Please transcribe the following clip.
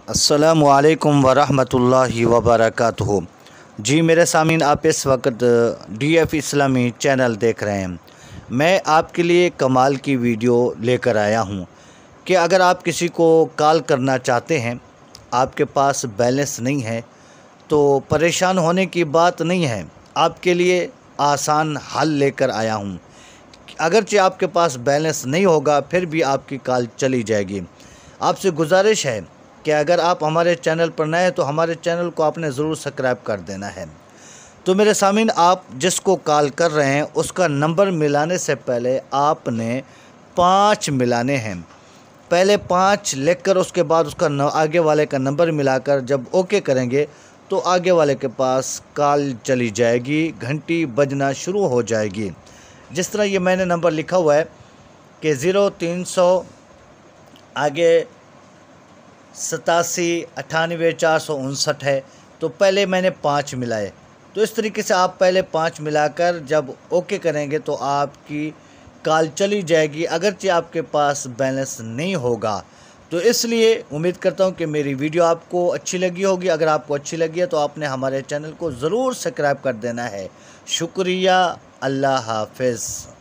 अस्सलामुअलैकुम वरहमतुल्लाहि वबरकातुहू। जी मेरे सामीन, आप इस वक्त DF इस्लामी चैनल देख रहे हैं। मैं आपके लिए कमाल की वीडियो लेकर आया हूं कि अगर आप किसी को कॉल करना चाहते हैं, आपके पास बैलेंस नहीं है, तो परेशान होने की बात नहीं है। आपके लिए आसान हल लेकर आया हूं। अगरचे आपके पास बैलेंस नहीं होगा, फिर भी आपकी कॉल चली जाएगी। आपसे गुजारिश है कि अगर आप हमारे चैनल पर नए हैं तो हमारे चैनल को आपने ज़रूर सब्सक्राइब कर देना है। तो मेरे सामीन, आप जिसको कॉल कर रहे हैं उसका नंबर मिलाने से पहले आपने 5 मिलाने हैं। पहले 5 लिखकर उसके बाद उसका आगे वाले का नंबर मिलाकर जब ओके करेंगे तो आगे वाले के पास कॉल चली जाएगी, घंटी बजना शुरू हो जाएगी। जिस तरह ये मैंने नंबर लिखा हुआ है कि 0300 आगे 87 98 459 है, तो पहले मैंने 5 मिलाए। तो इस तरीके से आप पहले 5 मिलाकर जब ओके करेंगे तो आपकी कॉल चली जाएगी, अगरचे आपके पास बैलेंस नहीं होगा। तो इसलिए उम्मीद करता हूं कि मेरी वीडियो आपको अच्छी लगी होगी। अगर आपको अच्छी लगी है तो आपने हमारे चैनल को ज़रूर सब्सक्राइब कर देना है। शुक्रिया। अल्लाह हाफ़िज़।